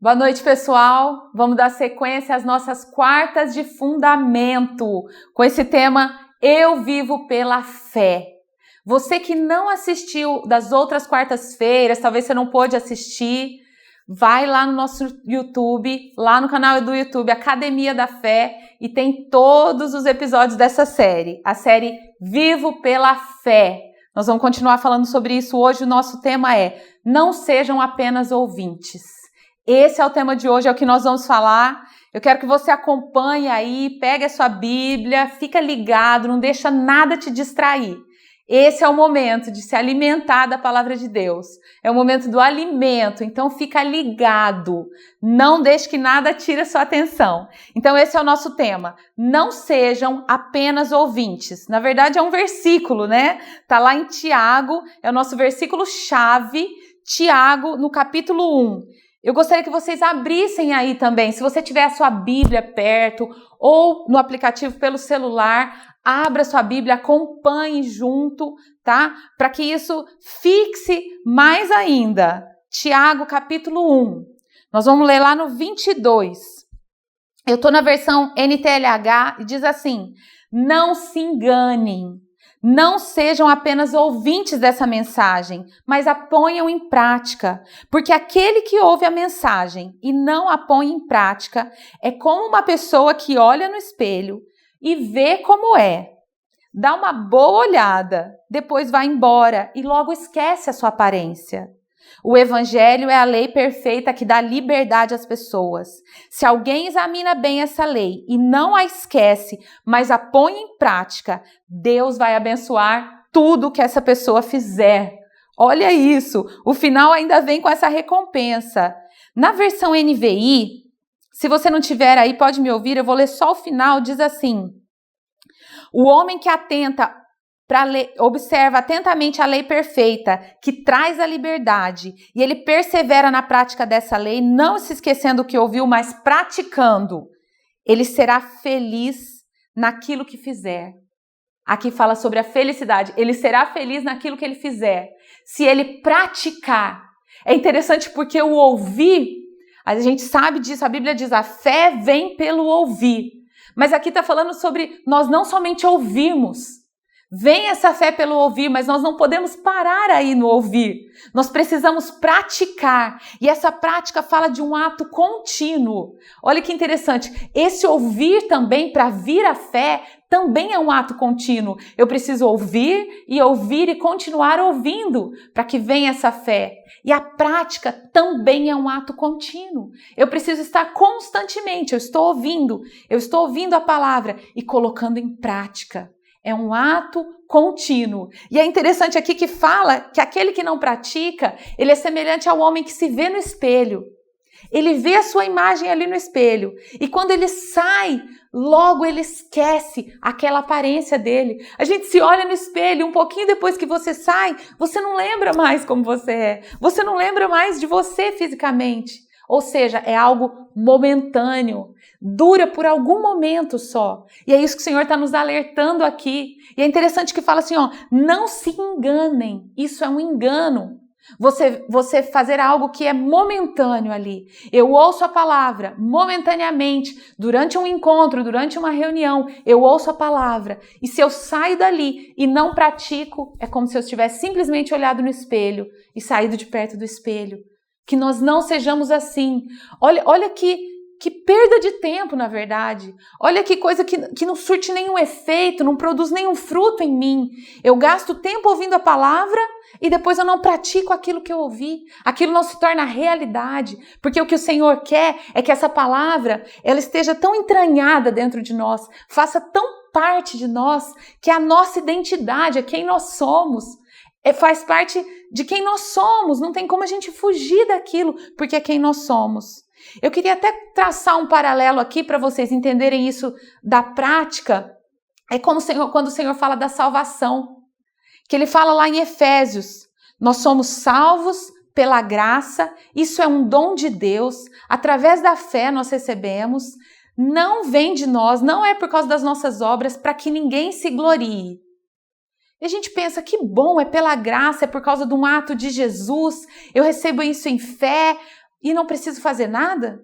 Boa noite, pessoal. Vamos dar sequência às nossas quartas de fundamento, com esse tema Eu Vivo pela Fé. Você que não assistiu das outras quartas-feiras, talvez você não pôde assistir, vai lá no nosso YouTube, lá no canal do YouTube Academia da Fé, e tem todos os episódios dessa série, a série Vivo pela Fé. Nós vamos continuar falando sobre isso hoje. O nosso tema é Não sejam apenas ouvintes. Esse é o tema de hoje, é o que nós vamos falar. Eu quero que você acompanhe aí, pegue a sua Bíblia, fica ligado, não deixa nada te distrair. Esse é o momento de se alimentar da palavra de Deus. É o momento do alimento, então fica ligado. Não deixe que nada tire a sua atenção. Então esse é o nosso tema. Não sejam apenas ouvintes. Na verdade é um versículo, né? Tá lá em Tiago, é o nosso versículo-chave, Tiago, no capítulo 1. Eu gostaria que vocês abrissem aí também, se você tiver a sua Bíblia perto ou no aplicativo pelo celular, abra sua Bíblia, acompanhe junto, tá? Para que isso fixe mais ainda. Tiago, capítulo 1. Nós vamos ler lá no 22. Eu estou na versão NTLH e diz assim: não se enganem. Não sejam apenas ouvintes dessa mensagem, mas a ponham em prática, porque aquele que ouve a mensagem e não a põe em prática é como uma pessoa que olha no espelho e vê como é, dá uma boa olhada, depois vai embora e logo esquece a sua aparência. O Evangelho é a lei perfeita que dá liberdade às pessoas. Se alguém examina bem essa lei e não a esquece, mas a põe em prática, Deus vai abençoar tudo que essa pessoa fizer. Olha isso, o final ainda vem com essa recompensa. Na versão NVI, se você não tiver aí, pode me ouvir, eu vou ler só o final, diz assim: o homem que observa atentamente a lei perfeita, que traz a liberdade, e ele persevera na prática dessa lei, não se esquecendo do que ouviu, mas praticando, ele será feliz naquilo que fizer. Aqui fala sobre a felicidade. Ele será feliz naquilo que ele fizer, se ele praticar. É interessante porque o ouvir, a gente sabe disso, a Bíblia diz, a fé vem pelo ouvir. Mas aqui está falando sobre nós não somente ouvirmos. Vem essa fé pelo ouvir, mas nós não podemos parar aí no ouvir. Nós precisamos praticar. E essa prática fala de um ato contínuo. Olha que interessante. Esse ouvir também, para vir a fé, também é um ato contínuo. Eu preciso ouvir e continuar ouvindo para que venha essa fé. E a prática também é um ato contínuo. Eu preciso estar constantemente, eu estou ouvindo a palavra e colocando em prática. É um ato contínuo. E é interessante aqui que fala que aquele que não pratica, ele é semelhante ao homem que se vê no espelho. Ele vê a sua imagem ali no espelho. E quando ele sai, logo ele esquece aquela aparência dele. A gente se olha no espelho, um pouquinho depois que você sai, você não lembra mais como você é. Você não lembra mais de você fisicamente. Ou seja, é algo momentâneo, dura por algum momento só. E é isso que o Senhor está nos alertando aqui. E é interessante que fala assim, ó, não se enganem, isso é um engano. Você fazer algo que é momentâneo ali. Eu ouço a palavra momentaneamente, durante um encontro, durante uma reunião, eu ouço a palavra. E se eu saio dali e não pratico, é como se eu tivesse simplesmente olhado no espelho e saído de perto do espelho. Que nós não sejamos assim. Olha que perda de tempo, na verdade. Olha que coisa que não surte nenhum efeito, não produz nenhum fruto em mim. Eu gasto tempo ouvindo a palavra e depois eu não pratico aquilo que eu ouvi. Aquilo não se torna realidade. Porque o que o Senhor quer é que essa palavra ela esteja tão entranhada dentro de nós, faça tão parte de nós, que é a nossa identidade, é quem nós somos. Faz parte de quem nós somos, não tem como a gente fugir daquilo, porque é quem nós somos. Eu queria até traçar um paralelo aqui para vocês entenderem isso da prática. É como quando o Senhor fala da salvação, que ele fala lá em Efésios, nós somos salvos pela graça, isso é um dom de Deus, através da fé nós recebemos, não vem de nós, não é por causa das nossas obras, para que ninguém se glorie. E a gente pensa, que bom, é pela graça, é por causa de um ato de Jesus, eu recebo isso em fé, e não preciso fazer nada?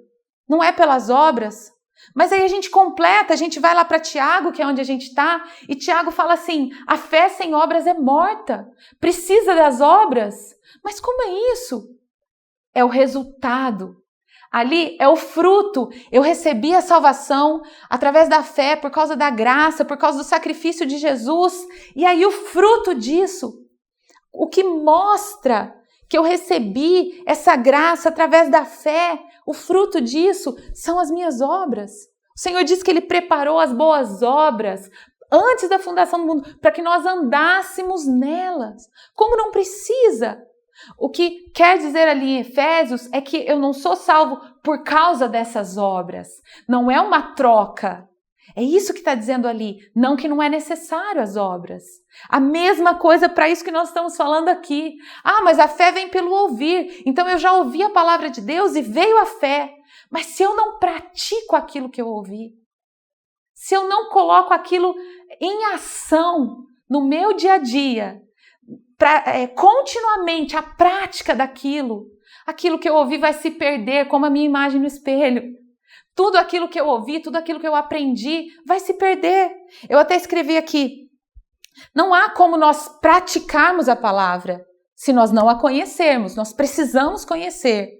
Não é pelas obras? Mas aí a gente completa, a gente vai lá para Tiago, que é onde a gente está, e Tiago fala assim, a fé sem obras é morta, precisa das obras. Mas como é isso? É o resultado. Ali é o fruto. Eu recebi a salvação através da fé, por causa da graça, por causa do sacrifício de Jesus. E aí o fruto disso, o que mostra que eu recebi essa graça através da fé, o fruto disso são as minhas obras. O Senhor disse que Ele preparou as boas obras antes da fundação do mundo, para que nós andássemos nelas. Como não precisa? O que quer dizer ali em Efésios é que eu não sou salvo por causa dessas obras. Não é uma troca. É isso que está dizendo ali. Não que não é necessário as obras. A mesma coisa para isso que nós estamos falando aqui. Ah, mas a fé vem pelo ouvir. Então eu já ouvi a palavra de Deus e veio a fé. Mas se eu não pratico aquilo que eu ouvi, se eu não coloco aquilo em ação no meu dia a dia, continuamente a prática daquilo, aquilo que eu ouvi vai se perder como a minha imagem no espelho. Tudo aquilo que eu ouvi, tudo aquilo que eu aprendi vai se perder. Eu até escrevi aqui, não há como nós praticarmos a palavra se nós não a conhecermos, nós precisamos conhecer.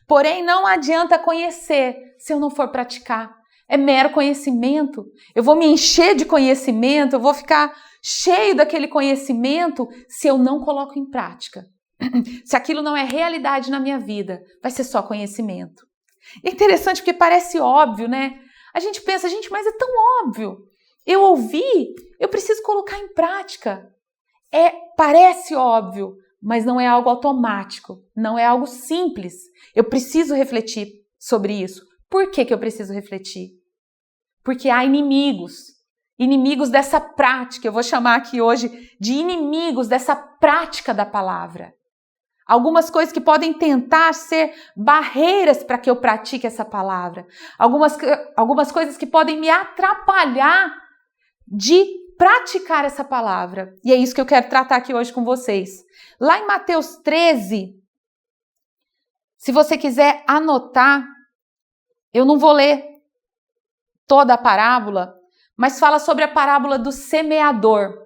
Porém, não adianta conhecer se eu não for praticar. É mero conhecimento. Eu vou me encher de conhecimento, eu vou ficar cheio daquele conhecimento se eu não coloco em prática. Se aquilo não é realidade na minha vida, vai ser só conhecimento. É interessante porque parece óbvio, né? A gente pensa, gente, mas é tão óbvio. Eu ouvi, eu preciso colocar em prática. Parece óbvio, mas não é algo automático, não é algo simples. Eu preciso refletir sobre isso. Por que eu preciso refletir? Porque há inimigos dessa prática. Eu vou chamar aqui hoje de inimigos dessa prática da palavra. Algumas coisas que podem tentar ser barreiras para que eu pratique essa palavra. Algumas coisas que podem me atrapalhar de praticar essa palavra. E é isso que eu quero tratar aqui hoje com vocês. Lá em Mateus 13, se você quiser anotar, eu não vou ler toda a parábola, mas fala sobre a parábola do semeador.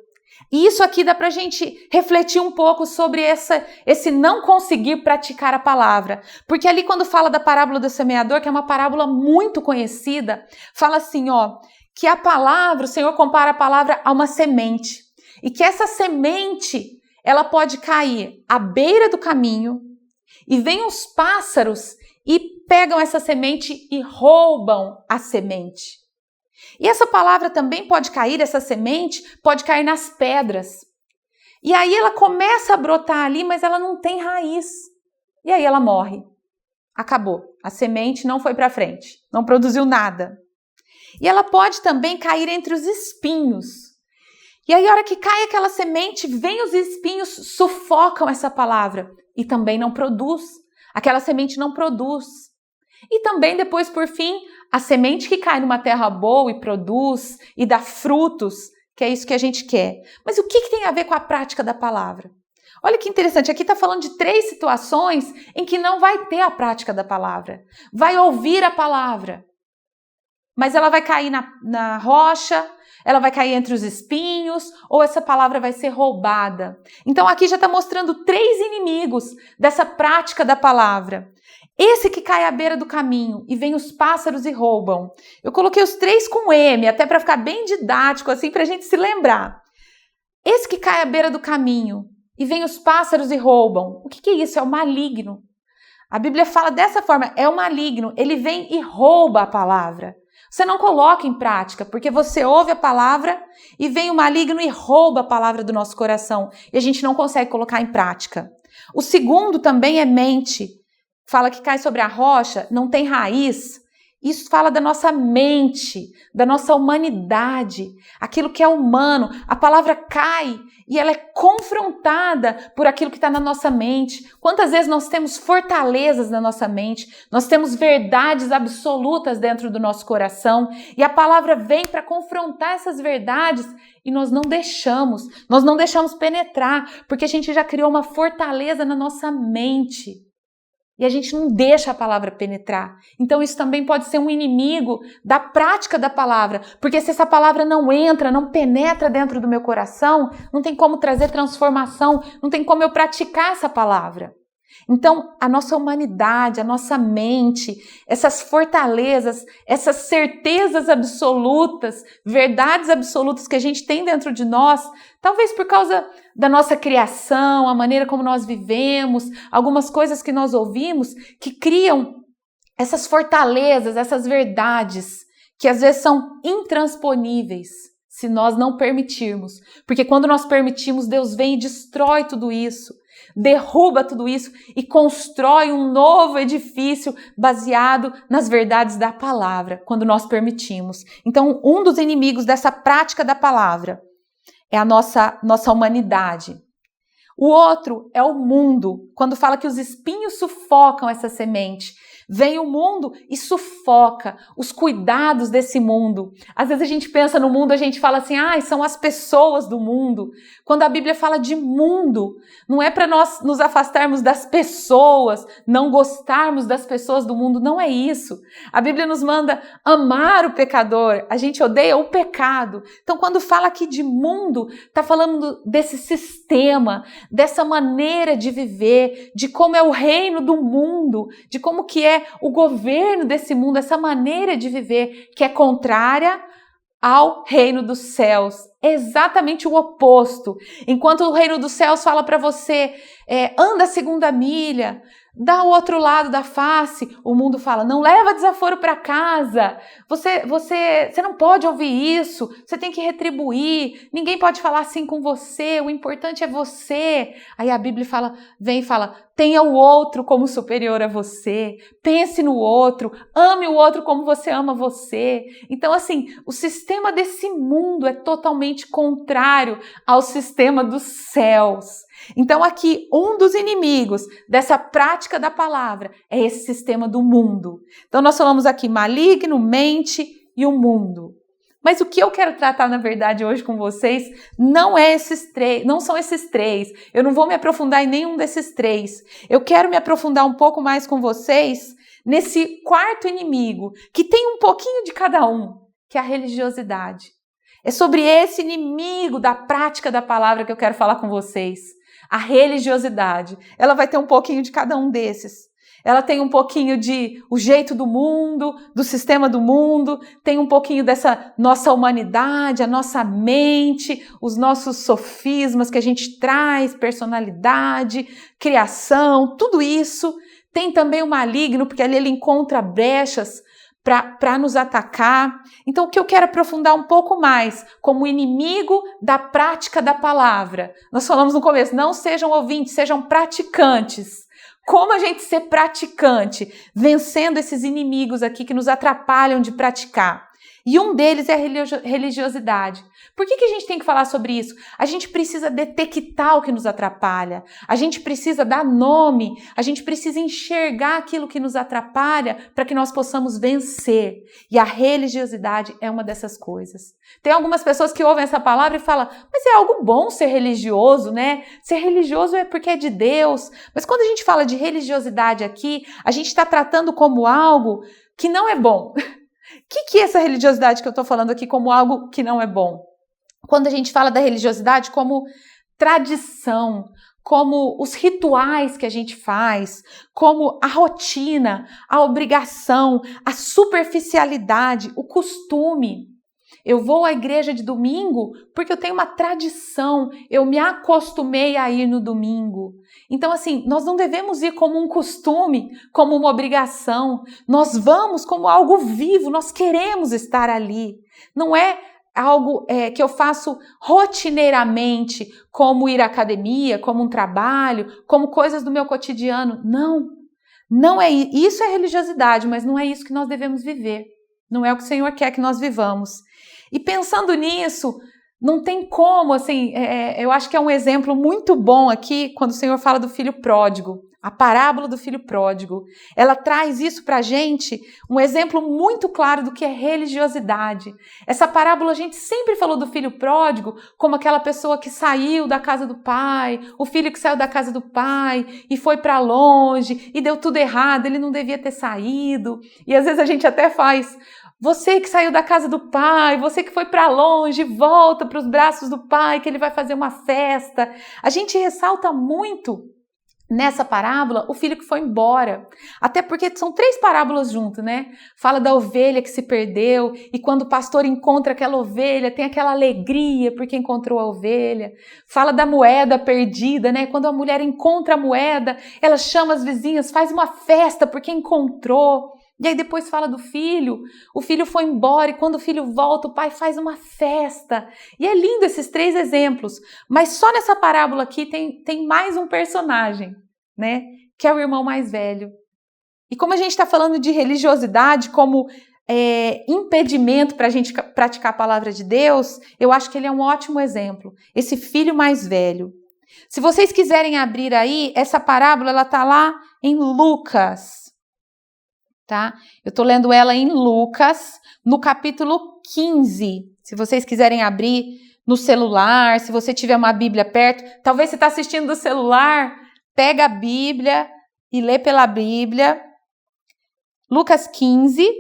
E isso aqui dá para a gente refletir um pouco sobre esse não conseguir praticar a palavra. Porque ali quando fala da parábola do semeador, que é uma parábola muito conhecida, fala assim, que a palavra, o Senhor compara a palavra a uma semente. E que essa semente, ela pode cair à beira do caminho e vem os pássaros e pegam essa semente e roubam a semente. E essa palavra também pode cair, essa semente pode cair nas pedras. E aí ela começa a brotar ali, mas ela não tem raiz. E aí ela morre. Acabou. A semente não foi para frente, não produziu nada. E ela pode também cair entre os espinhos. E aí a hora que cai aquela semente, vem os espinhos, sufocam essa palavra e também não produz. Aquela semente não produz. E também depois, por fim, a semente que cai numa terra boa e produz e dá frutos, que é isso que a gente quer. Mas o que tem a ver com a prática da palavra? Olha que interessante, aqui está falando de 3 situações em que não vai ter a prática da palavra. Vai ouvir a palavra, mas ela vai cair na rocha, ela vai cair entre os espinhos, ou essa palavra vai ser roubada. Então aqui já está mostrando 3 inimigos dessa prática da palavra. Esse que cai à beira do caminho e vem os pássaros e roubam. Eu coloquei os 3 com M, até para ficar bem didático, assim, para a gente se lembrar. Esse que cai à beira do caminho e vem os pássaros e roubam. O que é isso? É o maligno. A Bíblia fala dessa forma, é o maligno. Ele vem e rouba a palavra. Você não coloca em prática, porque você ouve a palavra e vem o maligno e rouba a palavra do nosso coração. E a gente não consegue colocar em prática. O segundo também é mente. Fala que cai sobre a rocha, não tem raiz. Isso fala da nossa mente, da nossa humanidade, aquilo que é humano. A palavra cai e ela é confrontada por aquilo que está na nossa mente. Quantas vezes nós temos fortalezas na nossa mente, nós temos verdades absolutas dentro do nosso coração e a palavra vem para confrontar essas verdades e nós não deixamos penetrar, porque a gente já criou uma fortaleza na nossa mente. E a gente não deixa a palavra penetrar. Então isso também pode ser um inimigo da prática da palavra. Porque se essa palavra não entra, não penetra dentro do meu coração, não tem como trazer transformação, não tem como eu praticar essa palavra. Então, a nossa humanidade, a nossa mente, essas fortalezas, essas certezas absolutas, verdades absolutas que a gente tem dentro de nós, talvez por causa da nossa criação, a maneira como nós vivemos, algumas coisas que nós ouvimos, que criam essas fortalezas, essas verdades, que às vezes são intransponíveis, se nós não permitirmos. Porque quando nós permitimos, Deus vem e destrói tudo isso. Derruba tudo isso e constrói um novo edifício baseado nas verdades da palavra, quando nós permitimos. Então, um dos inimigos dessa prática da palavra é a nossa humanidade. O outro é o mundo, quando fala que os espinhos sufocam essa semente. Vem o mundo e sufoca os cuidados desse mundo. Às vezes a gente pensa no mundo, a gente fala assim, são as pessoas do mundo. Quando a Bíblia fala de mundo, não é para nós nos afastarmos das pessoas, não gostarmos das pessoas do mundo, não é isso. A Bíblia nos manda amar o pecador, a gente odeia o pecado. Então quando fala aqui de mundo, está falando desse sistema, dessa maneira de viver, de como é o reino do mundo, de como que é o governo desse mundo, essa maneira de viver que é contrária ao reino dos céus. É exatamente o oposto. Enquanto o reino dos céus fala para você, anda a segunda milha, dá o outro lado da face, o mundo fala, não leva desaforo para casa, você não pode ouvir isso, você tem que retribuir, ninguém pode falar assim com você, o importante é você. Aí a Bíblia vem e fala, tenha o outro como superior a você, pense no outro, ame o outro como você ama você. Então assim, o sistema desse mundo é totalmente contrário ao sistema dos céus. Então aqui, um dos inimigos dessa prática da palavra é esse sistema do mundo. Então nós falamos aqui maligno, mente e o mundo. Mas o que eu quero tratar na verdade hoje com vocês não são esses três. Eu não vou me aprofundar em nenhum desses três. Eu quero me aprofundar um pouco mais com vocês nesse quarto inimigo, que tem um pouquinho de cada um, que é a religiosidade. É sobre esse inimigo da prática da palavra que eu quero falar com vocês. A religiosidade, ela vai ter um pouquinho de cada um desses. Ela tem um pouquinho de o jeito do mundo, do sistema do mundo, tem um pouquinho dessa nossa humanidade, a nossa mente, os nossos sofismas que a gente traz, personalidade, criação, tudo isso. Tem também o maligno, porque ali ele encontra brechas para nos atacar. Então, o que eu quero aprofundar um pouco mais, como inimigo da prática da palavra. Nós falamos no começo, não sejam ouvintes, sejam praticantes. Como a gente ser praticante, vencendo esses inimigos aqui que nos atrapalham de praticar. E um deles é a religiosidade. Por que a gente tem que falar sobre isso? A gente precisa detectar o que nos atrapalha, a gente precisa dar nome, a gente precisa enxergar aquilo que nos atrapalha para que nós possamos vencer. E a religiosidade é uma dessas coisas. Tem algumas pessoas que ouvem essa palavra e falam, mas é algo bom ser religioso, né? Ser religioso é porque é de Deus. Mas quando a gente fala de religiosidade aqui, a gente está tratando como algo que não é bom. O que é essa religiosidade que eu estou falando aqui como algo que não é bom? Quando a gente fala da religiosidade como tradição, como os rituais que a gente faz, como a rotina, a obrigação, a superficialidade, o costume. Eu vou à igreja de domingo porque eu tenho uma tradição, eu me acostumei a ir no domingo. Então, assim, nós não devemos ir como um costume, como uma obrigação. Nós vamos como algo vivo, nós queremos estar ali. Não é algo que eu faço rotineiramente, como ir à academia, como um trabalho, como coisas do meu cotidiano. Não é isso. Isso é religiosidade, mas não é isso que nós devemos viver. Não é o que o Senhor quer que nós vivamos. E pensando nisso, Não tem como, assim, eu acho que é um exemplo muito bom aqui, quando o Senhor fala do filho pródigo, a parábola do filho pródigo. Ela traz isso pra gente, um exemplo muito claro do que é religiosidade. Essa parábola a gente sempre falou do filho pródigo como aquela pessoa que saiu da casa do pai, o filho que saiu da casa do pai e foi pra longe e deu tudo errado, ele não devia ter saído. E às vezes a gente até faz... Você que saiu da casa do pai, você que foi para longe, volta para os braços do pai, que ele vai fazer uma festa. A gente ressalta muito nessa parábola o filho que foi embora. Até porque são 3 parábolas juntas, né? Fala da ovelha que se perdeu e quando o pastor encontra aquela ovelha, tem aquela alegria porque encontrou a ovelha. Fala da moeda perdida, né? Quando a mulher encontra a moeda, ela chama as vizinhas, faz uma festa porque encontrou. E aí depois fala do filho, o filho foi embora e quando o filho volta, o pai faz uma festa. E é lindo esses 3 exemplos, mas só nessa parábola aqui tem mais um personagem, né? Que é o irmão mais velho. E como a gente está falando de religiosidade como impedimento para a gente praticar a palavra de Deus, eu acho que ele é um ótimo exemplo, esse filho mais velho. Se vocês quiserem abrir aí, essa parábola ela está lá em Lucas. Tá? Eu estou lendo ela em Lucas, no capítulo 15. Se vocês quiserem abrir no celular, se você tiver uma Bíblia perto, talvez você está assistindo do celular, pega a Bíblia e lê pela Bíblia. Lucas 15,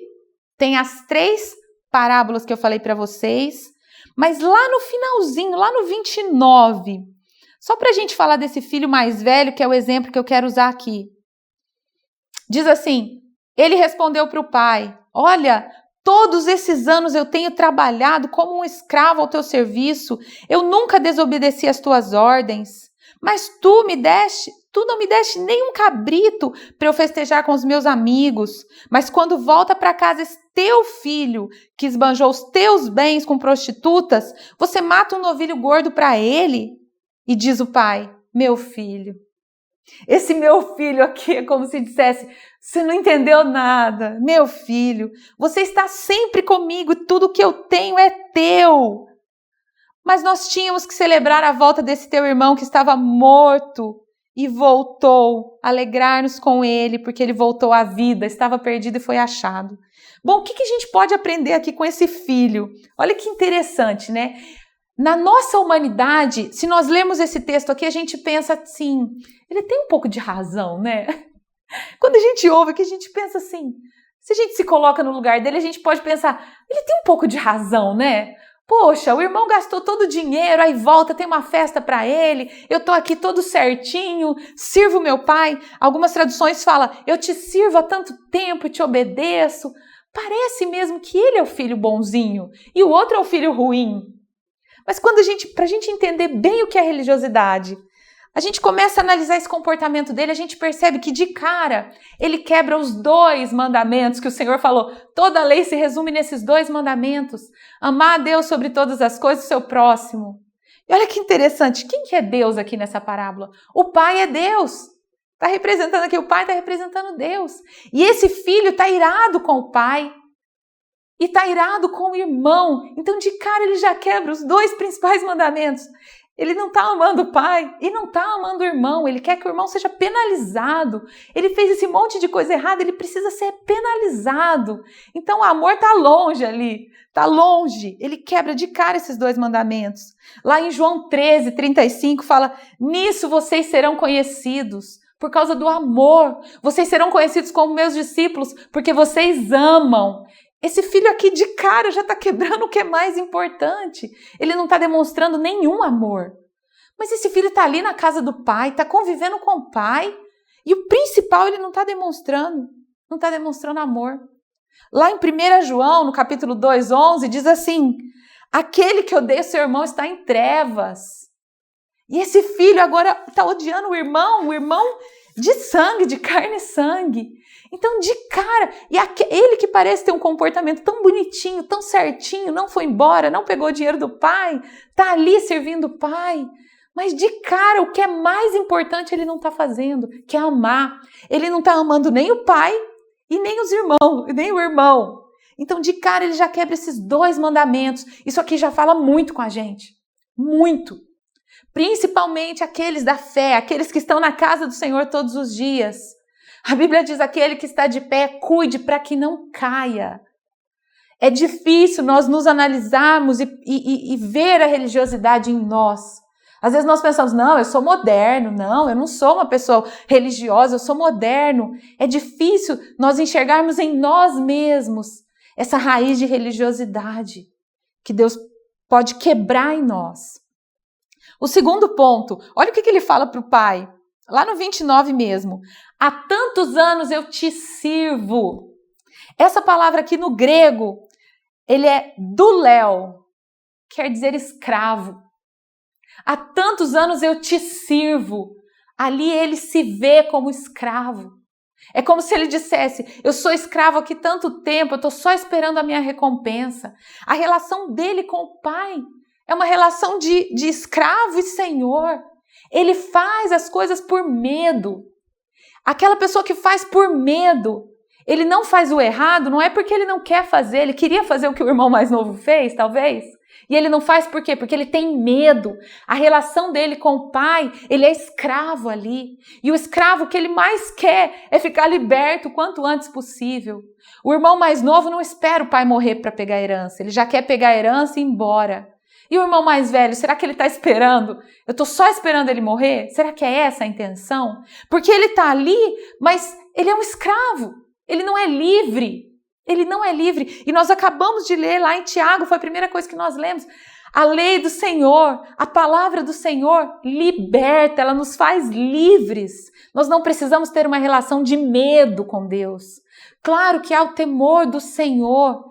tem as 3 parábolas que eu falei para vocês, mas lá no finalzinho, lá no 29, só para a gente falar desse filho mais velho, que é o exemplo que eu quero usar aqui. Diz assim: ele respondeu para o pai: olha, todos esses anos eu tenho trabalhado como um escravo ao teu serviço, eu nunca desobedeci às tuas ordens, mas tu não me deste nem um cabrito para eu festejar com os meus amigos, mas quando volta para casa esse teu filho, que esbanjou os teus bens com prostitutas, você mata um novilho gordo para ele? E diz o pai: meu filho. Esse meu filho aqui é como se dissesse: você não entendeu nada, meu filho, você está sempre comigo e tudo que eu tenho é teu. Mas nós tínhamos que celebrar a volta desse teu irmão que estava morto e voltou, alegrar-nos com ele, porque ele voltou à vida, estava perdido e foi achado. Bom, o que a gente pode aprender aqui com esse filho? Olha que interessante, né? Na nossa humanidade, se nós lemos esse texto aqui, a gente pensa assim, ele tem um pouco de razão, né? Quando a gente ouve aqui, a gente pensa assim, se a gente se coloca no lugar dele, a gente pode pensar, ele tem um pouco de razão, né? Poxa, o irmão gastou todo o dinheiro, aí volta, tem uma festa para ele, eu tô aqui todo certinho, sirvo meu pai. Algumas traduções falam, eu te sirvo há tanto tempo e te obedeço. Parece mesmo que ele é o filho bonzinho e o outro é o filho ruim. Mas para a gente entender bem o que é religiosidade, a gente começa a analisar esse comportamento dele, a gente percebe que de cara ele quebra os 2 mandamentos que o Senhor falou. Toda a lei se resume nesses 2 mandamentos. Amar a Deus sobre todas as coisas e o seu próximo. E olha que interessante, quem que é Deus aqui nessa parábola? O Pai é Deus. Está representando aqui, o Pai está representando Deus. E esse filho está irado com o pai. E está irado com o irmão. Então, de cara, ele já quebra os 2 principais mandamentos. Ele não está amando o pai e não está amando o irmão. Ele quer que o irmão seja penalizado. Ele fez esse monte de coisa errada, ele precisa ser penalizado. Então, o amor está longe ali. Está longe. Ele quebra de cara esses 2 mandamentos. Lá em João 13, 35, fala: nisso vocês serão conhecidos por causa do amor. Vocês serão conhecidos como meus discípulos porque vocês amam. Esse filho aqui de cara já está quebrando o que é mais importante. Ele não está demonstrando nenhum amor. Mas esse filho está ali na casa do pai, está convivendo com o pai. E o principal ele não está demonstrando. Não está demonstrando amor. Lá em 1 João, no capítulo 2, 11, diz assim: aquele que odeia seu irmão está em trevas. E esse filho agora está odiando o irmão de sangue, de carne e sangue. Então, de cara, e ele que parece ter um comportamento tão bonitinho, tão certinho, não foi embora, não pegou o dinheiro do pai, tá ali servindo o pai, mas de cara, o que é mais importante ele não está fazendo, que é amar. Ele não está amando nem o pai e nem os irmãos, nem o irmão. Então, de cara, ele já quebra esses 2 mandamentos. Isso aqui já fala muito com a gente. Muito. Principalmente aqueles da fé, aqueles que estão na casa do Senhor todos os dias. A Bíblia diz: aquele que está de pé, cuide para que não caia. É difícil nós nos analisarmos e ver a religiosidade em nós. Às vezes nós pensamos: não, eu sou moderno, não, eu não sou uma pessoa religiosa, eu sou moderno. É difícil nós enxergarmos em nós mesmos essa raiz de religiosidade que Deus pode quebrar em nós. O segundo ponto, olha o que ele fala para o pai, lá no 29 mesmo. Há tantos anos eu te sirvo. Essa palavra aqui no grego, ele é douléo, quer dizer escravo. Há tantos anos eu te sirvo. Ali ele se vê como escravo. É como se ele dissesse: eu sou escravo aqui tanto tempo, eu estou só esperando a minha recompensa. A relação dele com o pai é uma relação de escravo e senhor. Ele faz as coisas por medo. Aquela pessoa que faz por medo, ele não faz o errado, não é porque ele não quer fazer, ele queria fazer o que o irmão mais novo fez, talvez. E ele não faz por quê? Porque ele tem medo. A relação dele com o pai, ele é escravo ali. E o escravo, o que ele mais quer é ficar liberto o quanto antes possível. O irmão mais novo não espera o pai morrer para pegar a herança. Ele já quer pegar a herança e ir embora. E o irmão mais velho, será que ele está esperando? Eu estou só esperando ele morrer? Será que é essa a intenção? Porque ele está ali, mas ele é um escravo. Ele não é livre. Ele não é livre. E nós acabamos de ler lá em Tiago, foi a primeira coisa que nós lemos. A lei do Senhor, a palavra do Senhor liberta, ela nos faz livres. Nós não precisamos ter uma relação de medo com Deus. Claro que há o temor do Senhor,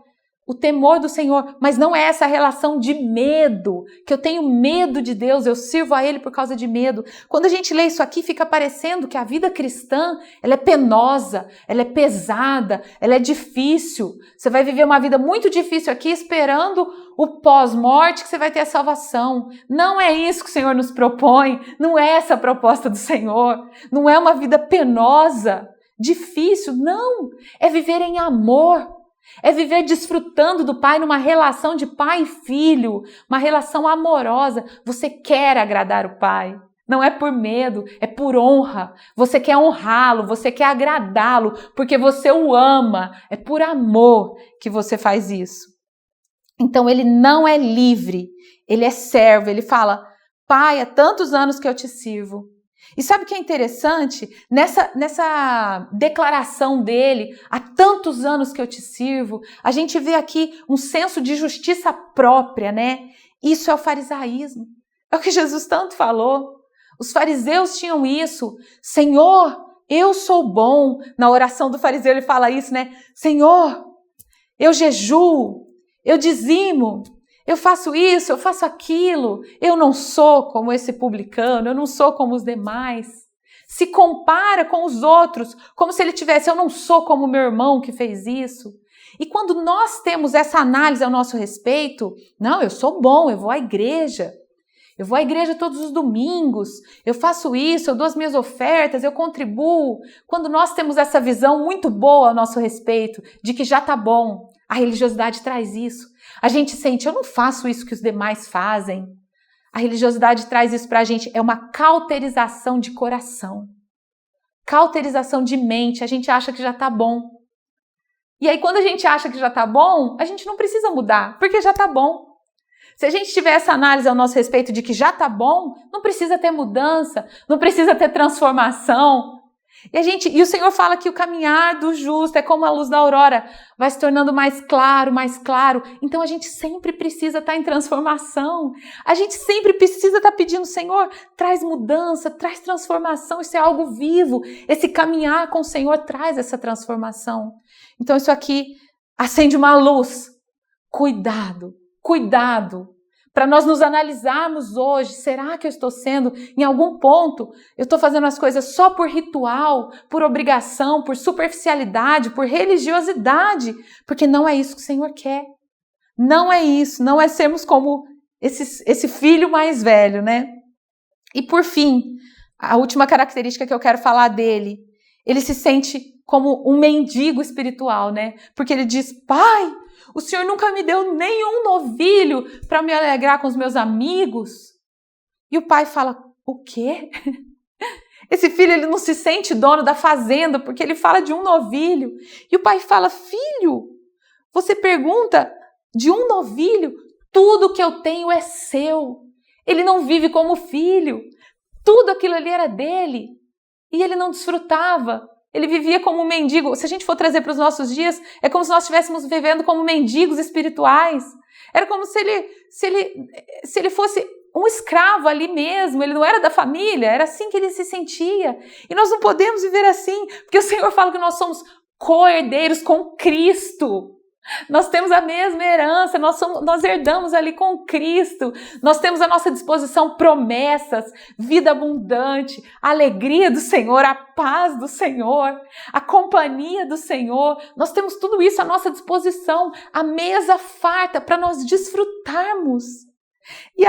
mas não é essa relação de medo, que eu tenho medo de Deus, eu sirvo a Ele por causa de medo. Quando a gente lê isso aqui, fica parecendo que a vida cristã, ela é penosa, ela é pesada, ela é difícil. Você vai viver uma vida muito difícil aqui, esperando o pós-morte que você vai ter a salvação. Não é isso que o Senhor nos propõe, não é essa a proposta do Senhor, não é uma vida penosa, difícil, não. É viver em amor. É viver desfrutando do Pai numa relação de pai e filho, uma relação amorosa. Você quer agradar o Pai, não é por medo, é por honra. Você quer honrá-lo, você quer agradá-lo, porque você o ama. É por amor que você faz isso. Então ele não é livre, ele é servo. Ele fala: Pai, há tantos anos que eu te sirvo. E sabe o que é interessante? Nessa declaração dele, há tantos anos que eu te sirvo, a gente vê aqui um senso de justiça própria, né? Isso é o farisaísmo. É o que Jesus tanto falou. Os fariseus tinham isso. Senhor, eu sou bom. Na oração do fariseu ele fala isso, né? Senhor, eu jejuo, eu dizimo, eu faço isso, eu faço aquilo, eu não sou como esse publicano, eu não sou como os demais. Se compara com os outros, como se ele tivesse: eu não sou como meu irmão que fez isso. E quando nós temos essa análise ao nosso respeito, não, eu sou bom, eu vou à igreja todos os domingos, eu faço isso, eu dou as minhas ofertas, eu contribuo. Quando nós temos essa visão muito boa ao nosso respeito, de que já está bom, a religiosidade traz isso. A gente sente: eu não faço isso que os demais fazem. A religiosidade traz isso para a gente. É uma cauterização de coração. Cauterização de mente. A gente acha que já está bom. E aí, quando a gente acha que já está bom, a gente não precisa mudar, porque já está bom. Se a gente tiver essa análise ao nosso respeito de que já está bom, não precisa ter mudança, não precisa ter transformação. E o Senhor fala que o caminhar do justo é como a luz da aurora, vai se tornando mais claro, mais claro. Então a gente sempre precisa estar em transformação. A gente sempre precisa estar pedindo: Senhor, traz mudança, traz transformação. Isso é algo vivo. Esse caminhar com o Senhor traz essa transformação. Então isso aqui acende uma luz. Cuidado, cuidado. Para nós nos analisarmos hoje: será que eu estou sendo, em algum ponto, eu estou fazendo as coisas só por ritual, por obrigação, por superficialidade, por religiosidade? Porque não é isso que o Senhor quer. Não é isso, não é sermos como esse filho mais velho, né? E por fim, a última característica que eu quero falar dele: ele se sente como um mendigo espiritual, né? Porque ele diz: Pai, o Senhor nunca me deu nenhum novilho para me alegrar com os meus amigos. E o pai fala: o quê? Esse filho, ele não se sente dono da fazenda porque ele fala de um novilho. E o pai fala: filho, você pergunta de um novilho? Tudo que eu tenho é seu. Ele não vive como filho. Tudo aquilo ali era dele. E ele não desfrutava. Ele vivia como um mendigo. Se a gente for trazer para os nossos dias, é como se nós estivéssemos vivendo como mendigos espirituais. Era como se ele fosse um escravo ali mesmo. Ele não era da família. Era assim que ele se sentia. E nós não podemos viver assim, porque o Senhor fala que nós somos co-herdeiros com Cristo. Nós temos a mesma herança, nós herdamos ali com Cristo, nós temos à nossa disposição promessas, vida abundante, a alegria do Senhor, a paz do Senhor, a companhia do Senhor, nós temos tudo isso à nossa disposição, a mesa farta para nós desfrutarmos. E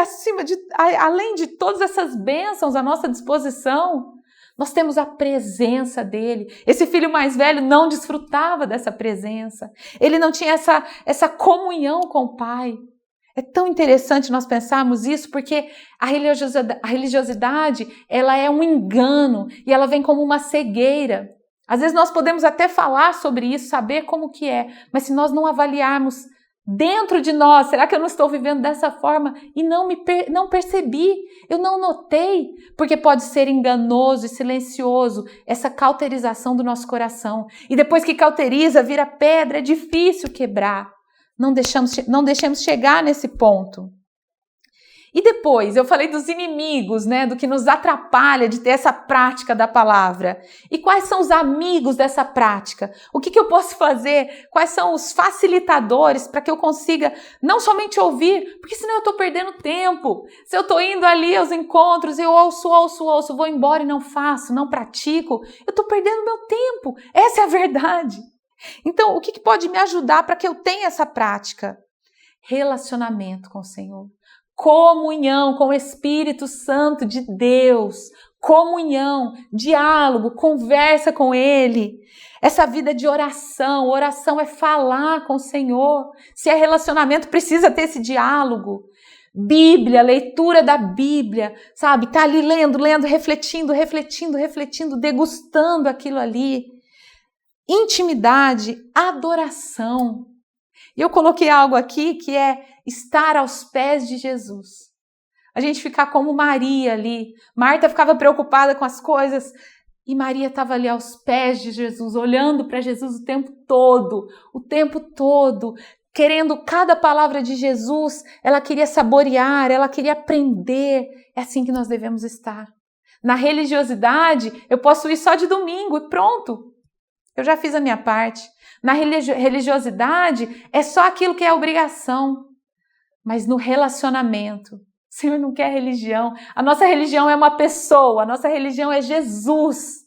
além de todas essas bênçãos à nossa disposição, nós temos a presença dele. Esse filho mais velho não desfrutava dessa presença. Ele não tinha essa comunhão com o pai. É tão interessante nós pensarmos isso, porque a religiosidade, ela é um engano e ela vem como uma cegueira. Às vezes nós podemos até falar sobre isso, saber como que é, mas se nós não avaliarmos dentro de nós, será que eu não estou vivendo dessa forma e não percebi, eu não notei? Porque pode ser enganoso e silencioso essa cauterização do nosso coração. E depois que cauteriza, vira pedra, é difícil quebrar. Não deixemos chegar nesse ponto. E depois, eu falei dos inimigos, né, do que nos atrapalha de ter essa prática da palavra. E quais são os amigos dessa prática? O que eu posso fazer? Quais são os facilitadores para que eu consiga não somente ouvir, porque senão eu estou perdendo tempo. Se eu estou indo ali aos encontros, eu ouço, vou embora e não faço, não pratico, eu estou perdendo meu tempo. Essa é a verdade. Então, o que pode me ajudar para que eu tenha essa prática? Relacionamento com o Senhor. Comunhão com o Espírito Santo de Deus, comunhão, diálogo, conversa com Ele. Essa vida de oração é falar com o Senhor. Se é relacionamento, precisa ter esse diálogo. Bíblia, leitura da Bíblia, sabe? Tá ali lendo, refletindo, degustando aquilo ali. Intimidade, adoração. E eu coloquei algo aqui que é estar aos pés de Jesus. A gente ficar como Maria ali. Marta ficava preocupada com as coisas e Maria estava ali aos pés de Jesus, olhando para Jesus o tempo todo, querendo cada palavra de Jesus. Ela queria saborear, ela queria aprender. É assim que nós devemos estar. Na religiosidade, eu posso ir só de domingo e pronto. Eu já fiz a minha parte. Na religiosidade, é só aquilo que é obrigação. Mas no relacionamento, o Senhor não quer religião. A nossa religião é uma pessoa, a nossa religião é Jesus.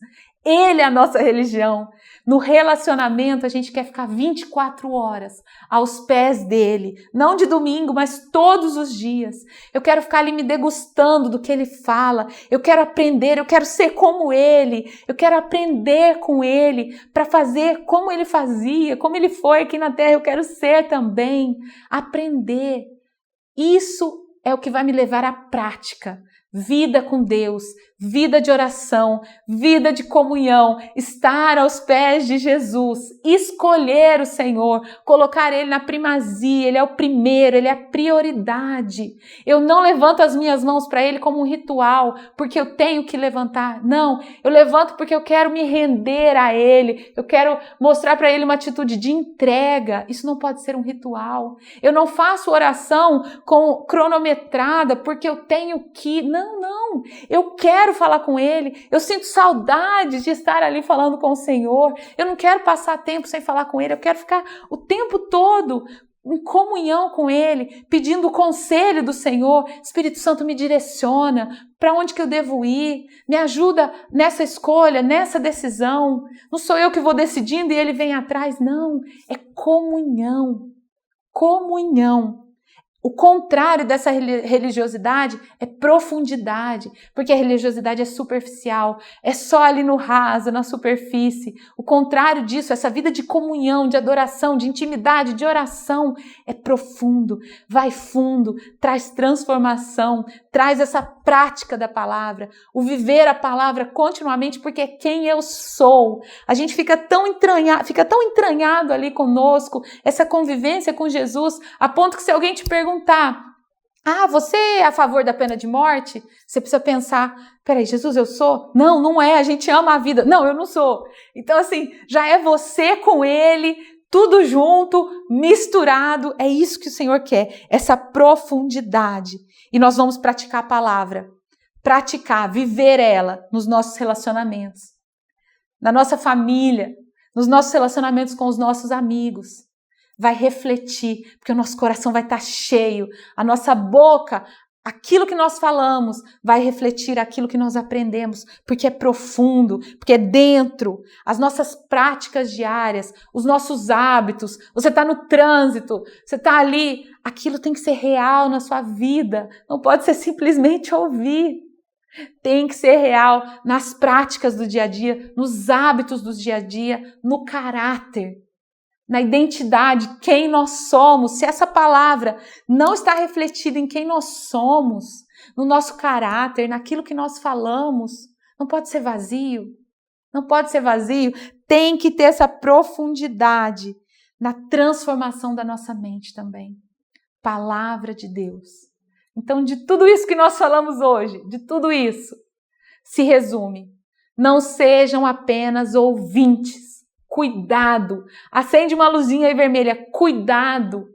Ele é a nossa religião. No relacionamento, a gente quer ficar 24 horas aos pés dele. Não de domingo, mas todos os dias. Eu quero ficar ali me degustando do que ele fala. Eu quero aprender, eu quero ser como ele. Eu quero aprender com ele para fazer como ele fazia, como ele foi aqui na terra. Eu quero ser também. Aprender. Isso é o que vai me levar à prática. Vida com Deus, vida de oração, vida de comunhão, estar aos pés de Jesus, escolher o Senhor, colocar Ele na primazia, Ele é o primeiro, Ele é a prioridade. Eu não levanto as minhas mãos para Ele como um ritual, porque eu tenho que levantar. Não, eu levanto porque eu quero me render a Ele, eu quero mostrar para Ele uma atitude de entrega. Isso não pode ser um ritual. Eu não faço oração cronometrada porque eu tenho que... Não, eu quero falar com Ele, eu sinto saudade de estar ali falando com o Senhor, eu não quero passar tempo sem falar com Ele, eu quero ficar o tempo todo em comunhão com Ele, pedindo o conselho do Senhor. Espírito Santo, me direciona, para onde que eu devo ir, me ajuda nessa escolha, nessa decisão. Não sou eu que vou decidindo e Ele vem atrás, não, é comunhão. O contrário dessa religiosidade é profundidade, porque a religiosidade é superficial, é só ali no raso, na superfície. O contrário disso, essa vida de comunhão, de adoração, de intimidade, de oração, é profundo, vai fundo, traz transformação, traz essa prática da palavra, o viver a palavra continuamente, porque é quem eu sou. A gente fica tão entranhado ali conosco, essa convivência com Jesus, a ponto que se alguém te perguntar, você é a favor da pena de morte? Você precisa pensar, peraí, Jesus, eu sou? Não, não é, a gente ama a vida. Não, eu não sou. Então, assim, já é você com ele, tudo junto, misturado. É isso que o Senhor quer, essa profundidade. E nós vamos praticar a palavra, praticar, viver ela nos nossos relacionamentos, na nossa família, nos nossos relacionamentos com os nossos amigos. Vai refletir, porque o nosso coração vai estar cheio, a nossa boca, aquilo que nós falamos, vai refletir aquilo que nós aprendemos, porque é profundo, porque é dentro, as nossas práticas diárias, os nossos hábitos, você está no trânsito, você está ali, aquilo tem que ser real na sua vida, não pode ser simplesmente ouvir, tem que ser real nas práticas do dia a dia, nos hábitos do dia a dia, no caráter, na identidade, quem nós somos. Se essa palavra não está refletida em quem nós somos, no nosso caráter, naquilo que nós falamos, não pode ser vazio. Não pode ser vazio. Tem que ter essa profundidade na transformação da nossa mente também. Palavra de Deus. Então, de tudo isso que nós falamos hoje, de tudo isso, se resume. Não sejam apenas ouvintes. Cuidado, acende uma luzinha aí vermelha, cuidado.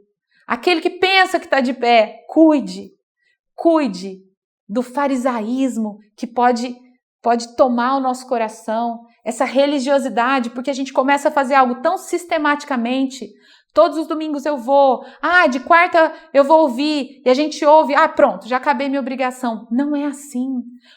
Aquele que pensa que está de pé, cuide do farisaísmo que pode tomar o nosso coração, essa religiosidade, porque a gente começa a fazer algo tão sistematicamente. Todos os domingos eu vou, de quarta eu vou ouvir, e a gente ouve, pronto, já acabei minha obrigação. Não é assim.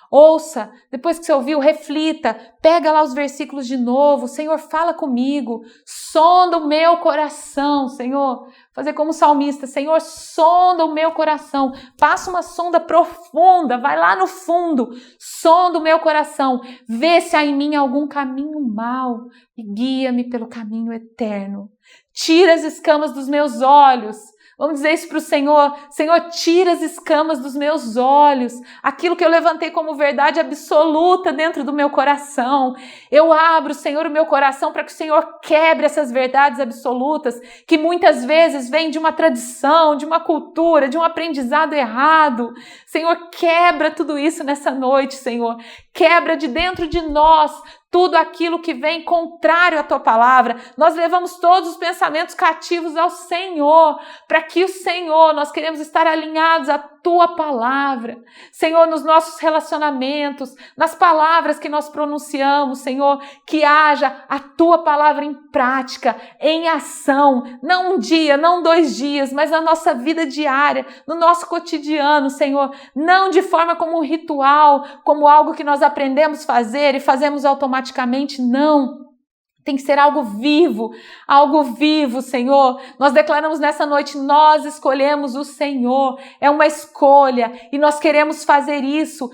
Ouça, depois que você ouviu, reflita, pega lá os versículos de novo, Senhor, fala comigo, sonda o meu coração, Senhor, fazer como salmista, Senhor, sonda o meu coração, passa uma sonda profunda, vai lá no fundo, sonda o meu coração, vê se há em mim algum caminho mau e guia-me pelo caminho eterno. Tira as escamas dos meus olhos. Vamos dizer isso para o Senhor. Senhor, tira as escamas dos meus olhos. Aquilo que eu levantei como verdade absoluta dentro do meu coração. Eu abro, Senhor, o meu coração para que o Senhor quebre essas verdades absolutas que muitas vezes vêm de uma tradição, de uma cultura, de um aprendizado errado. Senhor, quebra tudo isso nessa noite, Senhor. Quebra de dentro de nós tudo aquilo que vem contrário à tua palavra. Nós levamos todos os pensamentos cativos ao Senhor, para que o Senhor, nós queremos estar alinhados à tua palavra. Senhor, nos nossos relacionamentos, nas palavras que nós pronunciamos, Senhor, que haja a tua palavra em prática, em ação, não um dia, não 2 dias, mas na nossa vida diária, no nosso cotidiano, Senhor, não de forma como um ritual, como algo que nós aprendemos a fazer e fazemos automaticamente, não. Tem que ser algo vivo, Senhor. Nós declaramos nessa noite, nós escolhemos o Senhor. É uma escolha e nós queremos fazer isso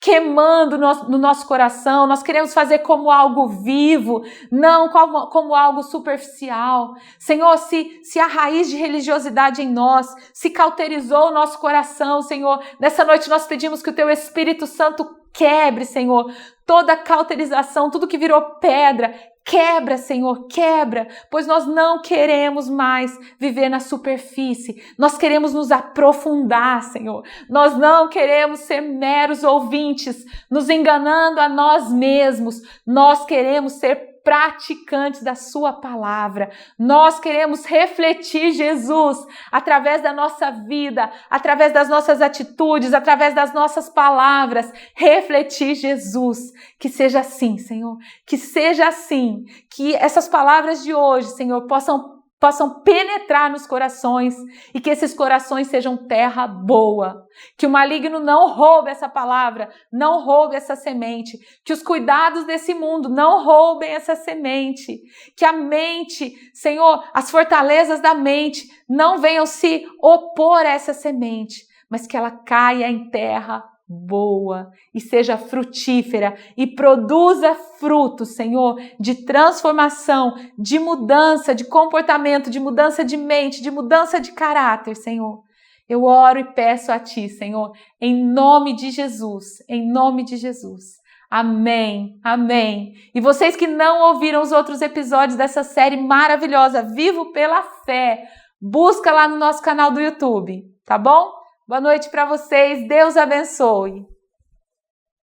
queimando no nosso coração. Nós queremos fazer como algo vivo, não como algo superficial. Senhor, se a raiz de religiosidade em nós se cauterizou o nosso coração, Senhor, nessa noite nós pedimos que o Teu Espírito Santo quebre, Senhor, toda a cauterização, tudo que virou pedra. Quebra, Senhor, quebra, pois nós não queremos mais viver na superfície, nós queremos nos aprofundar, Senhor, nós não queremos ser meros ouvintes, nos enganando a nós mesmos, nós queremos ser praticantes da sua palavra, nós queremos refletir Jesus através da nossa vida, através das nossas atitudes, através das nossas palavras, refletir Jesus, que seja assim, Senhor, que seja assim, que essas palavras de hoje, Senhor, possam possam penetrar nos corações e que esses corações sejam terra boa. Que o maligno não roube essa palavra, não roube essa semente. Que os cuidados desse mundo não roubem essa semente. Que a mente, Senhor, as fortalezas da mente não venham se opor a essa semente, mas que ela caia em terra boa e seja frutífera e produza frutos, Senhor, de transformação, de mudança de comportamento, de mudança de mente, de mudança de caráter, Senhor. Eu oro e peço a Ti, Senhor, em nome de Jesus, em nome de Jesus. Amém, amém. E vocês que não ouviram os outros episódios dessa série maravilhosa, Vivo pela Fé, busca lá no nosso canal do YouTube, tá bom? Boa noite para vocês, Deus abençoe.